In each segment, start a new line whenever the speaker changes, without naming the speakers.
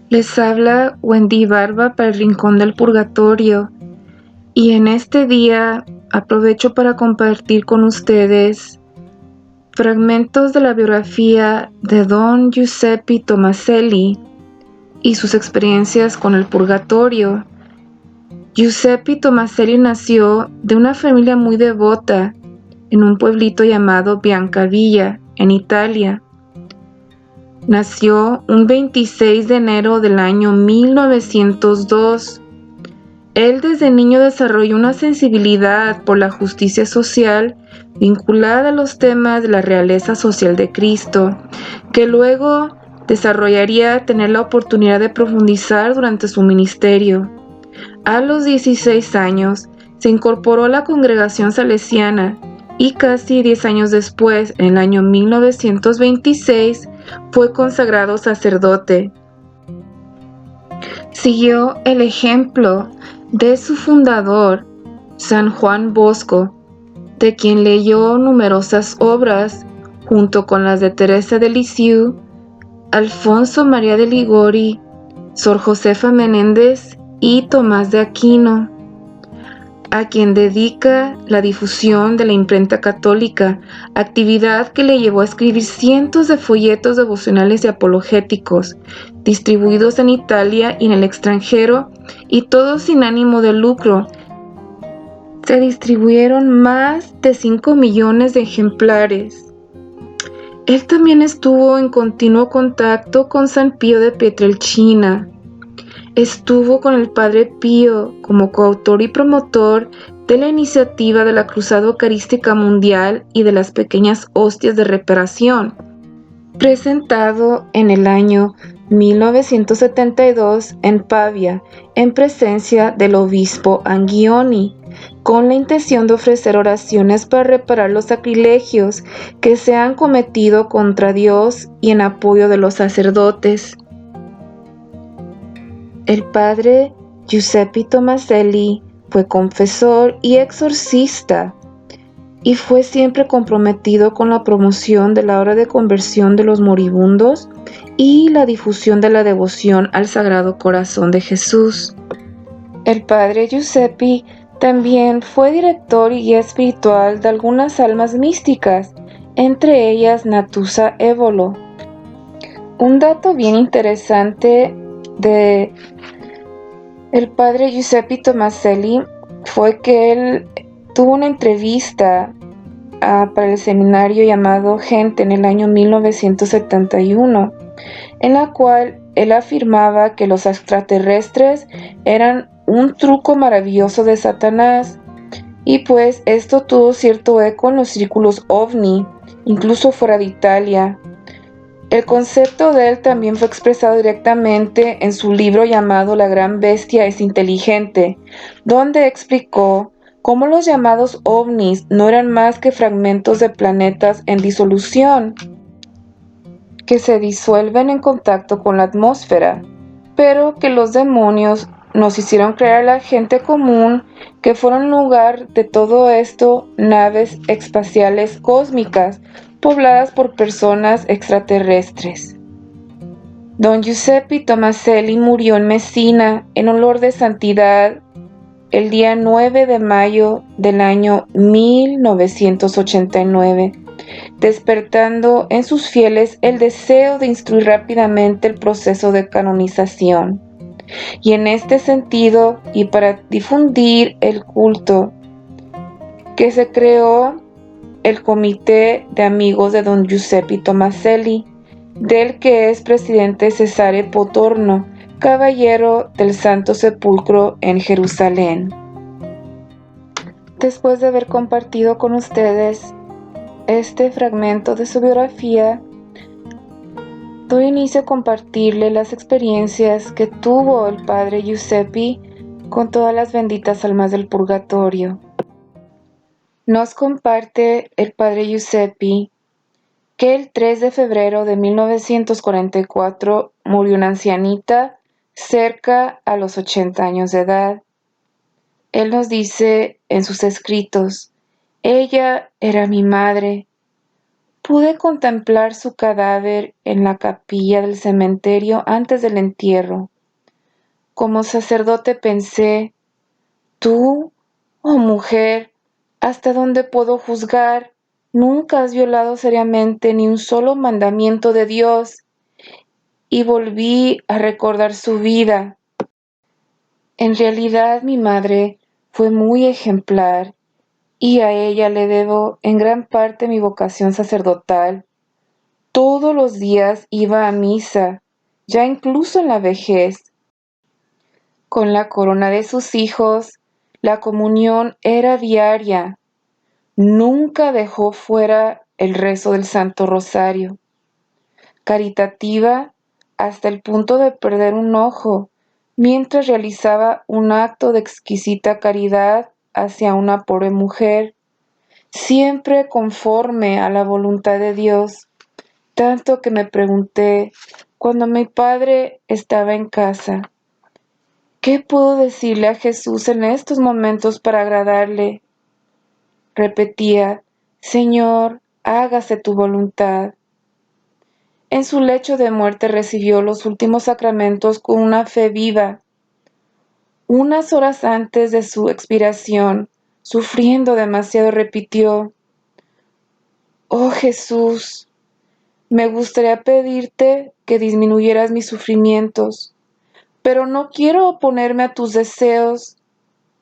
Les habla Wendy Barba para el Rincón del Purgatorio, y en este día aprovecho para compartir con ustedes fragmentos de la biografía de Don Giuseppe Tomaselli y sus experiencias con el purgatorio. Giuseppe Tomaselli nació de una familia muy devota en un pueblito llamado Biancavilla, en Italia. Nació un 26 de enero del año 1902. Él desde niño desarrolló una sensibilidad por la justicia social vinculada a los temas de la realeza social de Cristo, que luego desarrollaría tener la oportunidad de profundizar durante su ministerio. A los 16 años se incorporó a la congregación salesiana y casi 10 años después, en el año 1926, fue consagrado sacerdote. Siguió el ejemplo de su fundador, San Juan Bosco, de quien leyó numerosas obras junto con las de Teresa de Lisieux, Alfonso María de Ligori, Sor Josefa Menéndez y Tomás de Aquino, a quien dedica la difusión de la imprenta católica, actividad que le llevó a escribir cientos de folletos devocionales y apologéticos, distribuidos en Italia y en el extranjero, y todos sin ánimo de lucro. Se distribuyeron más de 5 millones de ejemplares. Él también estuvo en continuo contacto con San Pío de Pietrelcina. Estuvo con el Padre Pío como coautor y promotor de la iniciativa de la Cruzada Eucarística Mundial y de las pequeñas hostias de reparación, presentado en el año 1972 en Pavia, en presencia del obispo Anghioni, con la intención de ofrecer oraciones para reparar los sacrilegios que se han cometido contra Dios y en apoyo de los sacerdotes. El padre Giuseppe Tomaselli fue confesor y exorcista y fue siempre comprometido con la promoción de la obra de conversión de los moribundos y la difusión de la devoción al Sagrado Corazón de Jesús. El padre Giuseppe también fue director y guía espiritual de algunas almas místicas, entre ellas Natusa Évolo. Un dato bien interesante de el padre Giuseppe Tomaselli fue que él tuvo una entrevista para el seminario llamado Gente en el año 1971, en la cual él afirmaba que los extraterrestres eran un truco maravilloso de Satanás, y pues esto tuvo cierto eco en los círculos ovni, incluso fuera de Italia. El concepto de él también fue expresado directamente en su libro llamado La Gran Bestia es Inteligente, donde explicó cómo los llamados ovnis no eran más que fragmentos de planetas en disolución, que se disuelven en contacto con la atmósfera, pero que los demonios nos hicieron creer a la gente común que fueron lugar de todo esto naves espaciales cósmicas pobladas por personas extraterrestres. Don Giuseppe Tomaselli murió en Messina en olor de santidad el día 9 de mayo del año 1989, despertando en sus fieles el deseo de instruir rápidamente el proceso de canonización. Y en este sentido, y para difundir el culto, que se creó el Comité de Amigos de Don Giuseppe Tomaselli, del que es presidente Cesare Potorno, caballero del Santo Sepulcro en Jerusalén. Después de haber compartido con ustedes este fragmento de su biografía, doy inicio a compartirle las experiencias que tuvo el padre Giuseppe con todas las benditas almas del purgatorio. Nos comparte el padre Giuseppe que el 3 de febrero de 1944 murió una ancianita cerca a los 80 años de edad. Él nos dice en sus escritos: ella era mi madre, pude contemplar su cadáver en la capilla del cementerio antes del entierro. Como sacerdote pensé, tú, oh mujer, ¿hasta dónde puedo juzgar? Nunca has violado seriamente ni un solo mandamiento de Dios. Y volví a recordar su vida. En realidad mi madre fue muy ejemplar y a ella le debo en gran parte mi vocación sacerdotal. Todos los días iba a misa, ya incluso en la vejez. Con la corona de sus hijos, la comunión era diaria. Nunca dejó fuera el rezo del Santo Rosario. Caritativa hasta el punto de perder un ojo, mientras realizaba un acto de exquisita caridad hacia una pobre mujer, siempre conforme a la voluntad de Dios, tanto que me pregunté, cuando mi padre estaba en casa, ¿qué puedo decirle a Jesús en estos momentos para agradarle? Repetía, Señor, hágase tu voluntad. En su lecho de muerte recibió los últimos sacramentos con una fe viva. Unas horas antes de su expiración, sufriendo demasiado, repitió, Oh Jesús, me gustaría pedirte que disminuyeras mis sufrimientos, pero no quiero oponerme a tus deseos.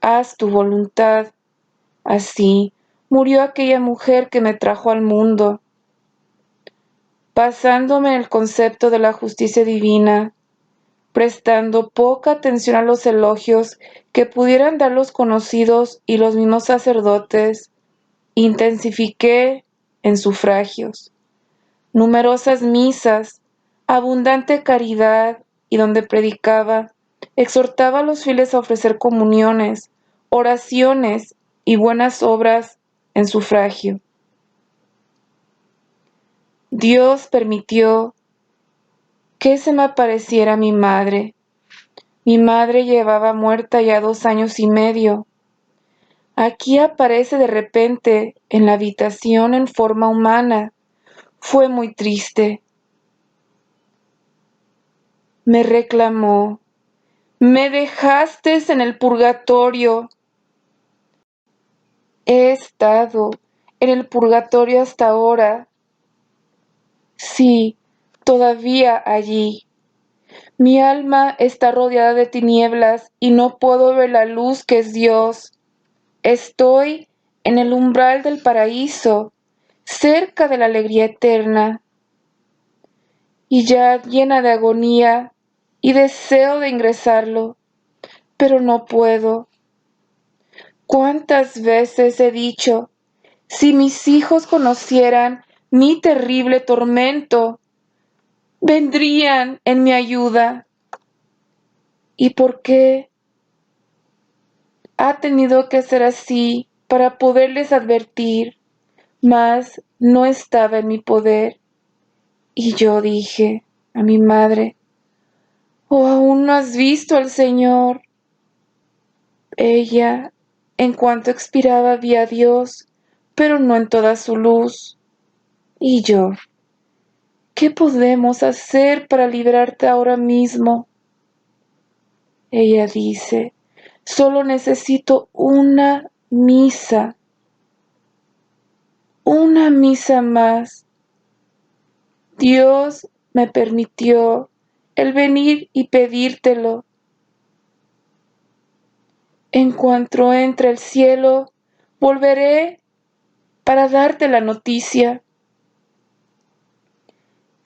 Haz tu voluntad. Así murió aquella mujer que me trajo al mundo. Basándome en el concepto de la justicia divina, prestando poca atención a los elogios que pudieran dar los conocidos y los mismos sacerdotes, intensifiqué en sufragios, numerosas misas, abundante caridad y donde predicaba, exhortaba a los fieles a ofrecer comuniones, oraciones y buenas obras en sufragio. Dios permitió que se me apareciera mi madre. Mi madre llevaba muerta ya 2 años y medio. Aquí aparece de repente en la habitación en forma humana. Fue muy triste. Me reclamó. Me dejaste en el purgatorio. He estado en el purgatorio hasta ahora. Sí, todavía allí. Mi alma está rodeada de tinieblas y no puedo ver la luz que es Dios. Estoy en el umbral del paraíso, cerca de la alegría eterna, y ya llena de agonía y deseo de ingresarlo, pero no puedo. ¿Cuántas veces he dicho, si mis hijos conocieran mi terrible tormento, vendrían en mi ayuda? ¿Y por qué ha tenido que ser así para poderles advertir? Mas no estaba en mi poder. Y yo dije a mi madre, ¿o aún no has visto al Señor? Ella, en cuanto expiraba, vi a Dios, pero no en toda su luz. Y yo, ¿qué podemos hacer para librarte ahora mismo? Ella dice, solo necesito una misa más. Dios me permitió el venir y pedírtelo. En cuanto entre al cielo, volveré para darte la noticia.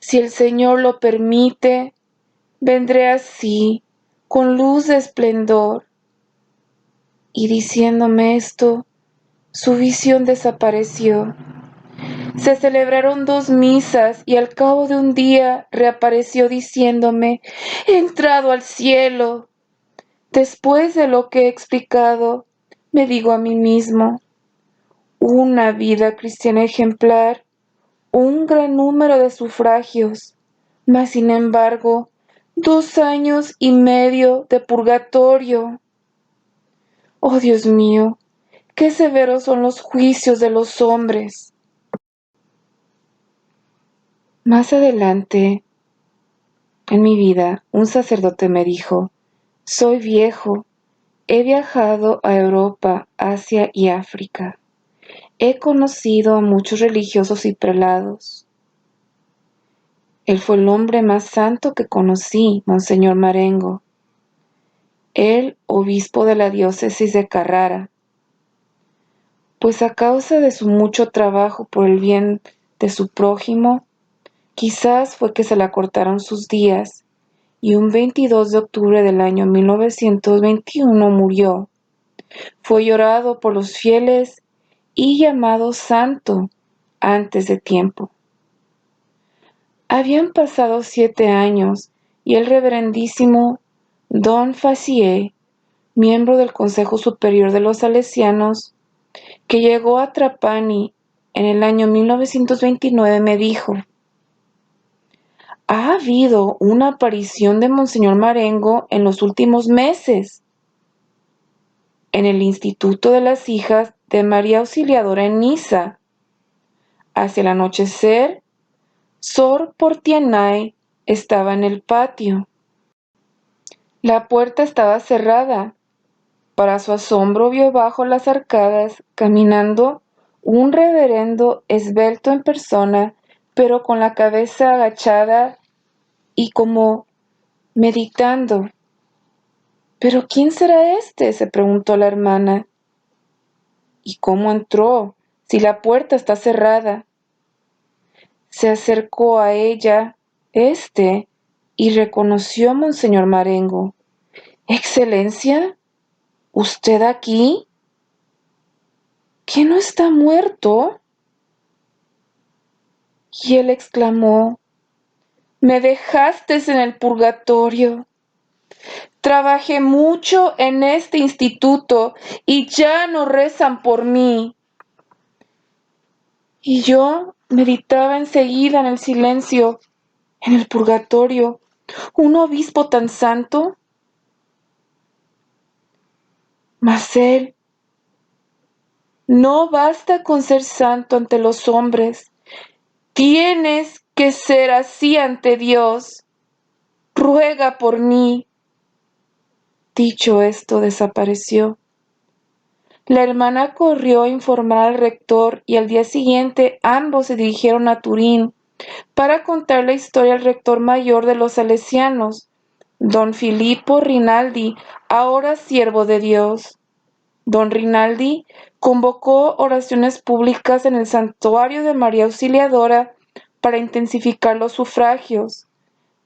Si el Señor lo permite, vendré así, con luz de esplendor. Y diciéndome esto, su visión desapareció. Se celebraron 2 misas y al cabo de un día reapareció diciéndome, he entrado al cielo. Después de lo que he explicado, me digo a mí mismo, una vida cristiana ejemplar, un gran número de sufragios, mas sin embargo, 2 años y medio de purgatorio. Oh Dios mío, qué severos son los juicios de los hombres. Más adelante, en mi vida, un sacerdote me dijo: soy viejo, he viajado a Europa, Asia y África. He conocido a muchos religiosos y prelados. Él fue el hombre más santo que conocí, Monseñor Marengo. Él, obispo de la diócesis de Carrara. Pues a causa de su mucho trabajo por el bien de su prójimo, quizás fue que se le acortaron sus días, y un 22 de octubre del año 1921 murió. Fue llorado por los fieles y llamado santo antes de tiempo. Habían pasado 7 años y el reverendísimo Don Facié, miembro del Consejo Superior de los Salesianos, que llegó a Trapani en el año 1929, me dijo: ha habido una aparición de Monseñor Marengo en los últimos meses en el Instituto de las Hijas de María Auxiliadora en Niza. Hacia el anochecer, Sor Portianay estaba en el patio. La puerta estaba cerrada. Para su asombro vio bajo las arcadas, caminando, un reverendo esbelto en persona, pero con la cabeza agachada y como meditando. ¿Pero quién será este?, se preguntó la hermana. ¿Y cómo entró, si la puerta está cerrada? Se acercó a ella y reconoció a Monseñor Marengo. —Excelencia, ¿usted aquí? ¿Que no está muerto? Y él exclamó: me dejaste en el purgatorio. Trabajé mucho en este instituto y ya no rezan por mí. Y yo meditaba enseguida en el silencio, en el purgatorio, un obispo tan santo. Mas él: no basta con ser santo ante los hombres, tienes que ser así ante Dios. Ruega por mí. Dicho esto, desapareció. La hermana corrió a informar al rector y al día siguiente ambos se dirigieron a Turín para contar la historia al rector mayor de los salesianos, don Filippo Rinaldi, ahora siervo de Dios. Don Rinaldi convocó oraciones públicas en el santuario de María Auxiliadora para intensificar los sufragios.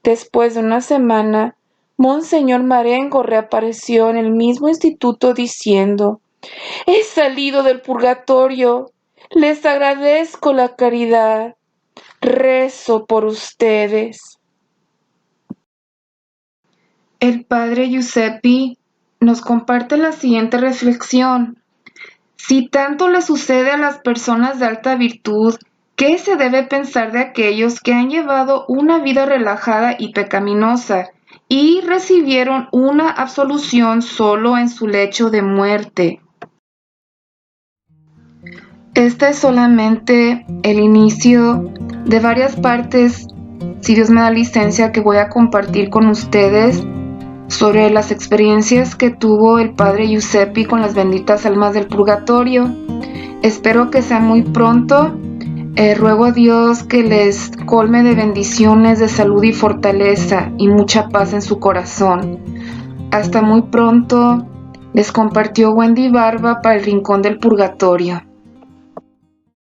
Después de una semana, Monseñor Marengo reapareció en el mismo instituto diciendo: he salido del purgatorio, les agradezco la caridad, rezo por ustedes. El padre Giuseppe nos comparte la siguiente reflexión. Si tanto le sucede a las personas de alta virtud, ¿qué se debe pensar de aquellos que han llevado una vida relajada y pecaminosa y recibieron una absolución solo en su lecho de muerte? Este es solamente el inicio de varias partes, si Dios me da licencia, que voy a compartir con ustedes sobre las experiencias que tuvo el padre Giuseppe con las benditas almas del purgatorio. Espero que sea muy pronto. Ruego a Dios que les colme de bendiciones, de salud y fortaleza y mucha paz en su corazón. Hasta muy pronto. Les compartió Wendy Barba para el Rincón del Purgatorio.